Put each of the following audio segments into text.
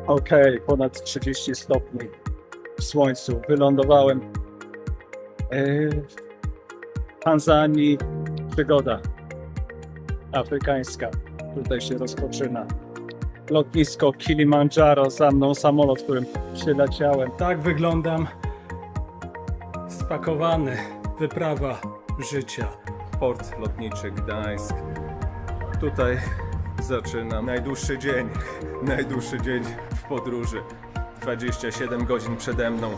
Okej, ponad 30 stopni w słońcu. Wylądowałem w Tanzanii. Przygoda afrykańska tutaj się rozpoczyna. Lotnisko Kilimandżaro, za mną samolot, którym przyleciałem. Tak wyglądam spakowany. Wyprawa życia. Port lotniczy Gdańsk. Tutaj zaczynam najdłuższy dzień w podróży. 27 godzin przede mną.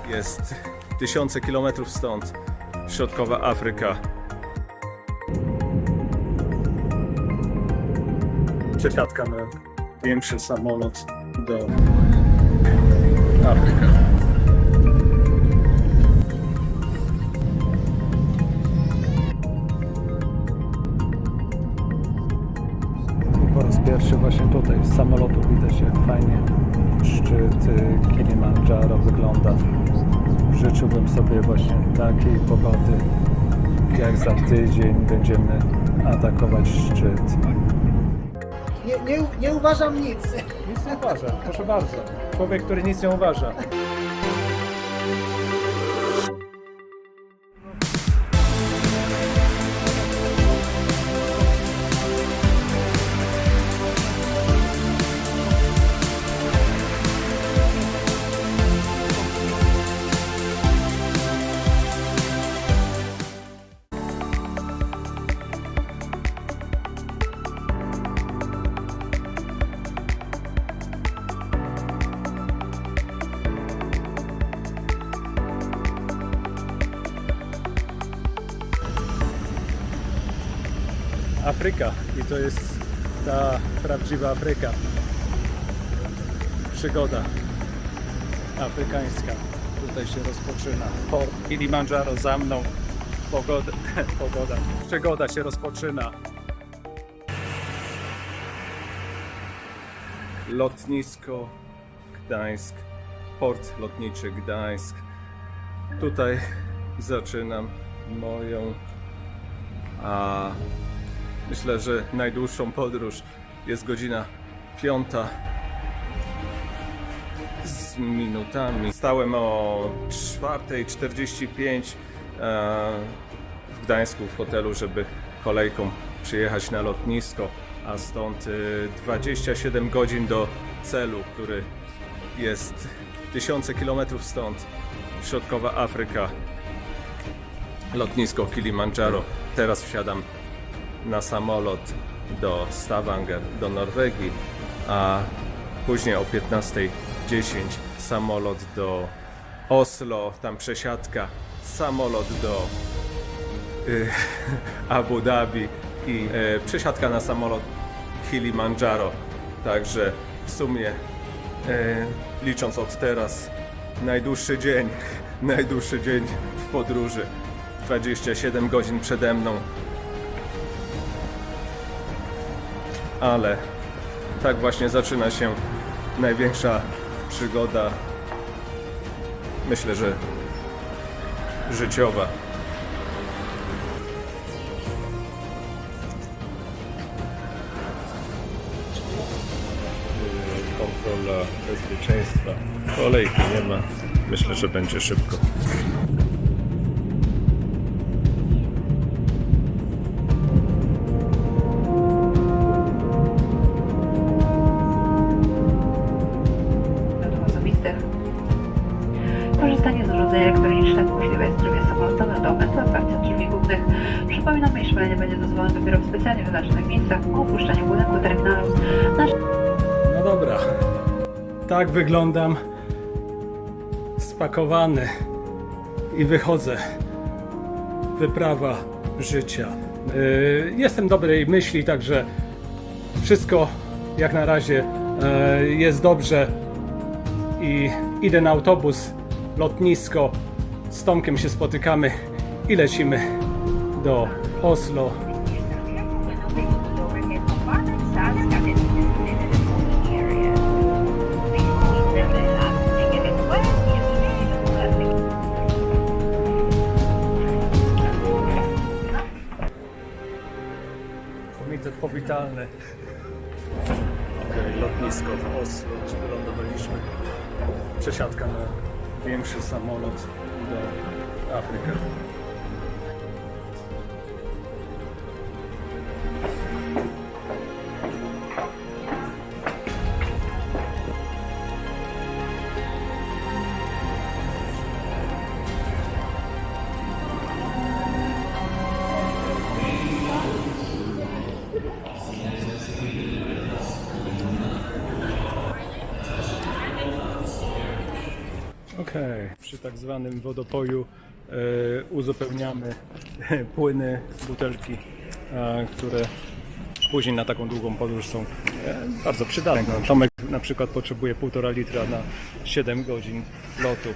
Jest tysiące kilometrów stąd. Środkowa Afryka. Przesiadka na większy samolot do Afryka. Po raz pierwszy właśnie tutaj z samolotu widać, jak fajnie szczyt Kilimandżaro wygląda. Życzyłbym sobie właśnie takiej pogody, jak za tydzień będziemy atakować szczyt. Nie uważam nic. Nic nie uważa, proszę bardzo. Człowiek, który nic nie uważa. Afryka i to jest ta prawdziwa Afryka. Przygoda afrykańska tutaj się rozpoczyna. Port Kilimandżaro za mną. Przygoda się rozpoczyna. Lotnisko Gdańsk. Port lotniczy Gdańsk. Tutaj zaczynam moją myślę, że najdłuższą podróż. Jest godzina 5 z minutami. Stałem o 4:45 w Gdańsku w hotelu, żeby kolejką przyjechać na lotnisko, a stąd 27 godzin do celu, który jest tysiące kilometrów stąd. Środkowa Afryka. Lotnisko Kilimandżaro. Teraz wsiadam na samolot do Stavanger, do Norwegii, a później o 15:10 samolot do Oslo, tam przesiadka, samolot do Abu Dhabi i przesiadka na samolot Kilimandżaro. Także w sumie licząc od teraz najdłuższy dzień w podróży. 27 godzin przede mną. Ale tak właśnie zaczyna się największa przygoda, myślę, że życiowa. Kontrola bezpieczeństwa. Kolejki nie ma. Myślę, że będzie szybko. Korzystanie z urządzenia elektronicznego możliwe jest w trybie samolotowym do momentu otwarcia drzwi głównych. Przypominam, iż szkolenie będzie dozwolone dopiero w specjalnie wyznaczonych miejscach po opuszczeniu budynku terminalu. No dobra, tak wyglądam spakowany i wychodzę. Wyprawa życia. Jestem dobrej myśli, także wszystko jak na razie jest dobrze i idę na autobus, lotnisko, z Tomkiem się spotykamy i lecimy do Oslo. Komitet powitalny. Okej, lotnisko w Oslo, wylądowaliśmy. Przesiadka na większy samolot do Afryki. Okej, przy tak zwanym wodopoju uzupełniamy płyny, butelki, które później na taką długą podróż są bardzo przydatne. Tomek na przykład potrzebuje 1,5 litra na 7 godzin lotu.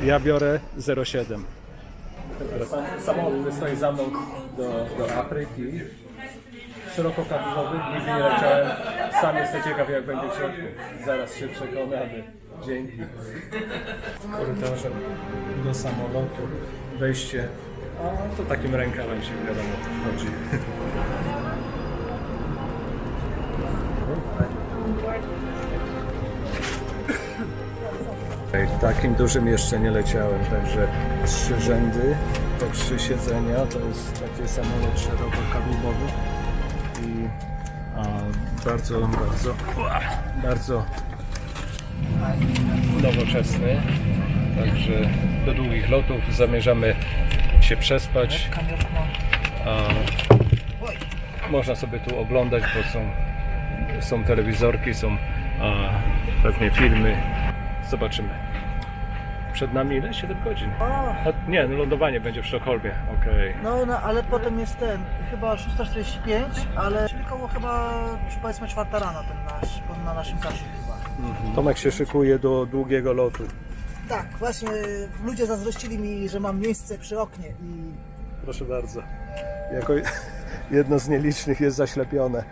Ja biorę 0,7. Samolot, który stoi za mną do Afryki, szerokokabinowy, nigdy nie leciałem. Sam jestem ciekaw, jak będzie w środku. Zaraz się przekonamy. Dzięki. Korytarzem do samolotu, wejście, a to takim rękawem się wiadomo wchodzi. Takim dużym jeszcze nie leciałem, także 3 rzędy, to 3 siedzenia, to jest taki samolot szerokokabinowy i bardzo nowoczesny, także do długich lotów zamierzamy się przespać. Można sobie tu oglądać, bo są telewizorki, są pewnie filmy. Zobaczymy. Przed nami ile? 7 godzin? Nie, no lądowanie będzie w Sztokholmie. Okej. No, ale potem jest chyba 6:45, ale czyli koło chyba, powiedzmy 4 rano na naszym czasie chyba. Tomek się szykuje do długiego lotu. Tak, właśnie ludzie zazdrościli mi, że mam miejsce przy oknie i... Proszę bardzo. Jako jedno z nielicznych jest zaślepione.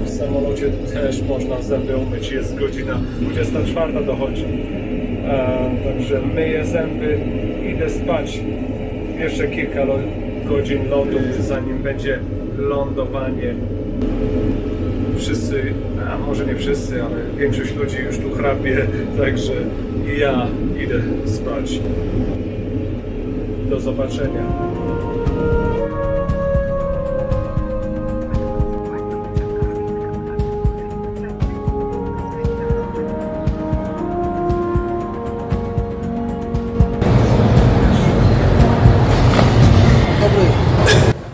W samolocie też można zęby umyć, jest godzina 24 dochodzi. Także myję zęby, idę spać. Jeszcze kilka godzin lotu, zanim będzie lądowanie. Wszyscy, a może nie wszyscy, ale większość ludzi już tu chrapie, także ja idę spać. Do zobaczenia.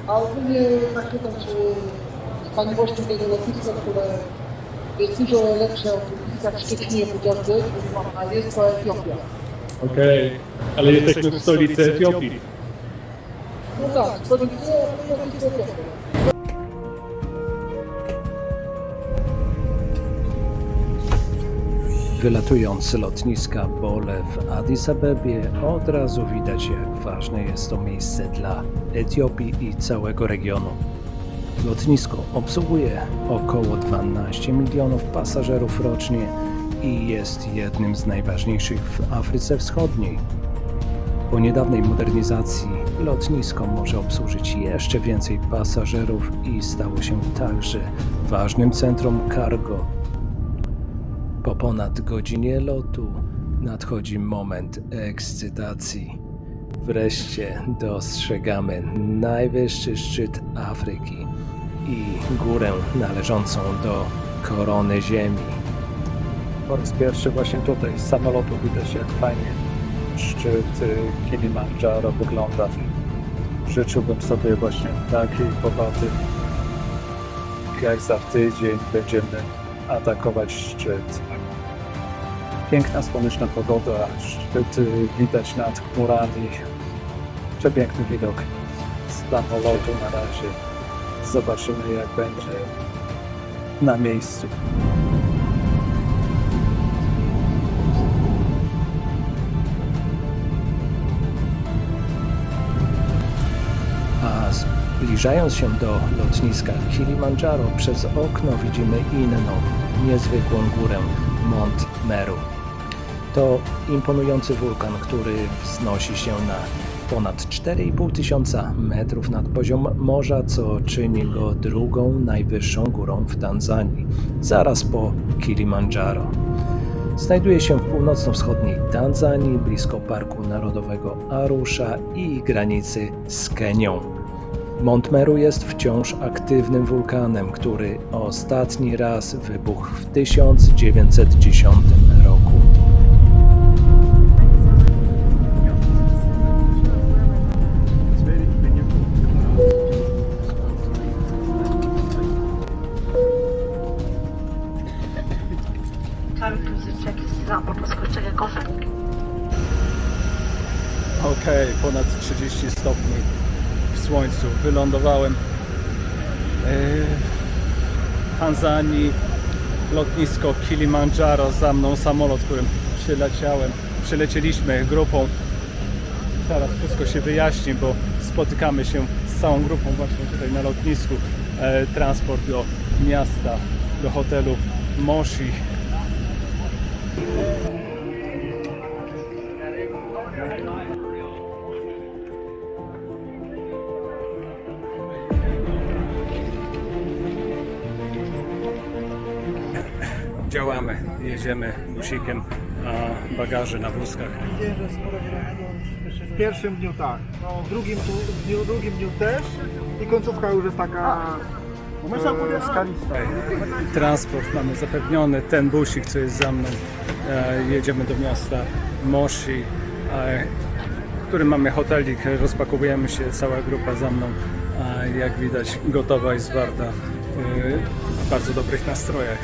A ogólnie tak pytam, czy z paliwością tego lotniska, które jest dużo lepsze od lotniska w Szczecinie chociażby, a jest to Etiopia. Okej, ale jesteśmy w stolicy Etiopii. No tak, to jest Etiopia. Wylatując z lotniska Bole w Addis Abebie, od razu widać, jak ważne jest to miejsce dla Etiopii i całego regionu. Lotnisko obsługuje około 12 milionów pasażerów rocznie i jest jednym z najważniejszych w Afryce Wschodniej. Po niedawnej modernizacji lotnisko może obsłużyć jeszcze więcej pasażerów i stało się także ważnym centrum cargo. Po ponad godzinie lotu nadchodzi moment ekscytacji. Wreszcie dostrzegamy najwyższy szczyt Afryki i górę należącą do korony ziemi. Po raz pierwszy właśnie tutaj z samolotu widać, jak fajnie szczyt Kilimandżaro wygląda. Życzyłbym sobie właśnie takiej pogody, jak za tydzień będziemy atakować szczyt. Piękna, słoneczna pogoda, szczyty widać nad chmurami. Przepiękny widok z samolotu na razie. Zobaczymy, jak będzie na miejscu. A zbliżając się do lotniska Kilimandżaro, przez okno widzimy inną, niezwykłą górę, Mont Meru. To imponujący wulkan, który wznosi się na ponad 4500 metrów nad poziom morza, co czyni go drugą najwyższą górą w Tanzanii, zaraz po Kilimandżaro. Znajduje się w północno-wschodniej Tanzanii, blisko Parku Narodowego Arusha i granicy z Kenią. Mont Meru jest wciąż aktywnym wulkanem, który ostatni raz wybuchł w 1910 roku. Okej, ponad 30 stopni w słońcu. Wylądowałem w Tanzanii, lotnisko Kilimandżaro, za mną samolot, którym przylecieliśmy grupą. Zaraz wszystko się wyjaśni, bo spotykamy się z całą grupą właśnie tutaj na lotnisku. Transport do miasta, do hotelu Moshi. Działamy, jedziemy busikiem, a bagaże na wózkach. W pierwszym dniu tak, no, w drugim dniu też i końcówka już jest taka skalista. Transport mamy zapewniony, ten busik, co jest za mną, jedziemy do miasta Moshi, w którym mamy hotelik, rozpakowujemy się, cała grupa za mną, jak widać gotowa i zwarta, w bardzo dobrych nastrojach.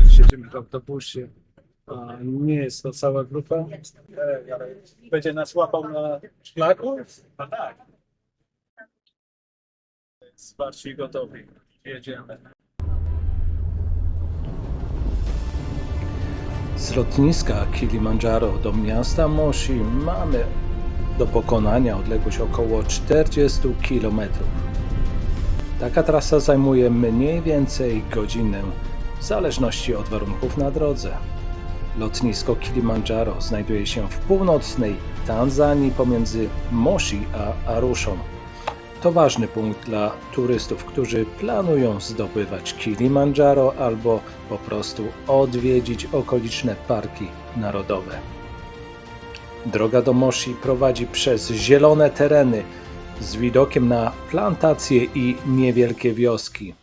Siedzimy w autobusie. Nie jest to cała grupa. Ale będzie nas łapał na szlaku? A tak. Zwarci i gotowi. Jedziemy. Z lotniska Kilimandżaro do miasta Moshi mamy do pokonania odległość około 40 km. Taka trasa zajmuje mniej więcej godzinę, w zależności od warunków na drodze. Lotnisko Kilimandżaro znajduje się w północnej Tanzanii pomiędzy Moshi a Aruszą. To ważny punkt dla turystów, którzy planują zdobywać Kilimandżaro albo po prostu odwiedzić okoliczne parki narodowe. Droga do Moshi prowadzi przez zielone tereny z widokiem na plantacje i niewielkie wioski.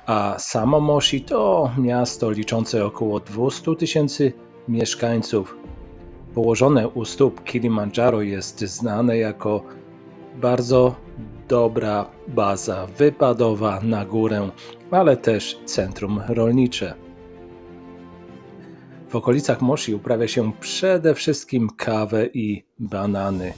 A samo Moshi to miasto liczące około 200 000 mieszkańców. Położone u stóp Kilimandżaro jest znane jako bardzo dobra baza wypadowa na górę, ale też centrum rolnicze. W okolicach Moshi uprawia się przede wszystkim kawę i banany.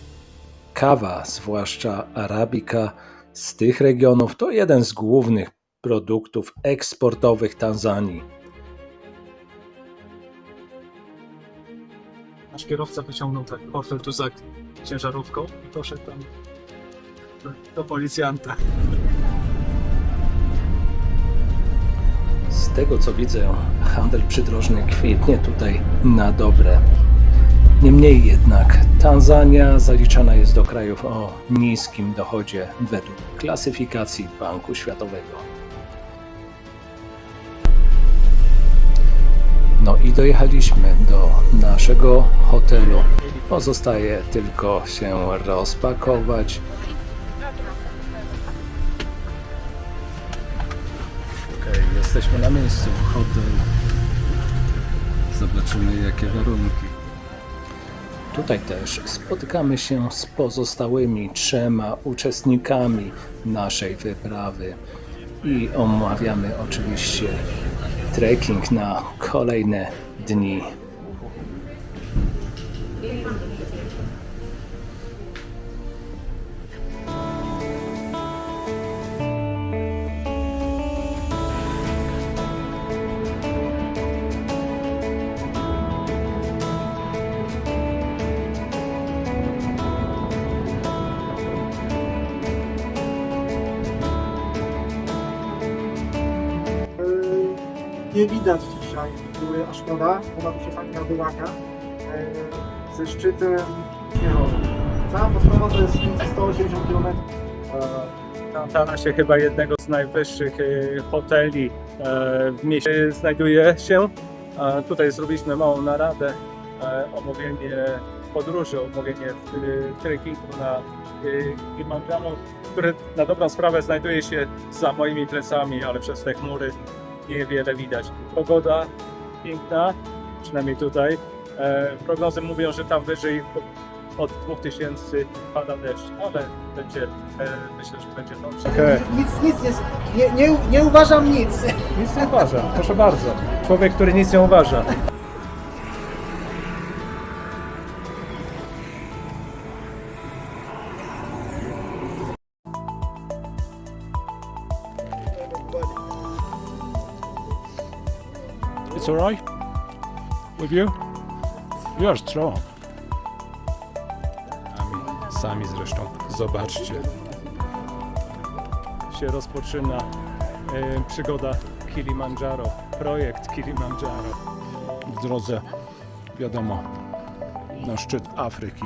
Kawa, zwłaszcza arabika z tych regionów, to jeden z głównych produktów eksportowych Tanzanii. Nasz kierowca wyciągnął tak portfel tu za ciężarówką i poszedł tam do policjanta. Z tego co widzę, handel przydrożny kwitnie tutaj na dobre. Niemniej jednak Tanzania zaliczana jest do krajów o niskim dochodzie według klasyfikacji Banku Światowego. No i dojechaliśmy do naszego hotelu. Pozostaje tylko się rozpakować. Okej, jesteśmy na miejscu. Hotel. Zobaczymy jakie warunki. Tutaj też spotykamy się z pozostałymi 3 uczestnikami naszej wyprawy i omawiamy oczywiście trekking na kolejne dni. nie widać dzisiaj góry, a szkoda, bo ma się fajna wyłaka ze szczytem śnieżowym. Cała podstawa to jest 180 km. Na tarasie chyba jednego z najwyższych hoteli w mieście znajduje się. Tutaj zrobiliśmy małą naradę, omówienie podróży, omówienie trekkingu na Kilimandżaro, który na dobrą sprawę znajduje się za moimi plecami, ale przez te chmury niewiele widać. Pogoda piękna, przynajmniej tutaj. Prognozy mówią, że tam wyżej od 2000 pada deszcz, ale będzie, myślę, że będzie dobrze. Okay. Nie uważam nic. Nic nie uważa, proszę bardzo. Człowiek, który nic nie uważa. It's all right with you? You are strong. Sami zresztą, zobaczcie. Się rozpoczyna przygoda Kilimandżaro, projekt Kilimandżaro. W drodze, wiadomo, na szczyt Afryki.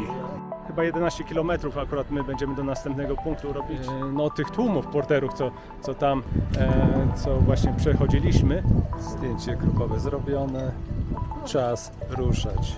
Chyba 11 km akurat my będziemy do następnego punktu robić. No tych tłumów porterów, co tam, co właśnie przechodziliśmy. Zdjęcie grupowe zrobione. Czas ruszać.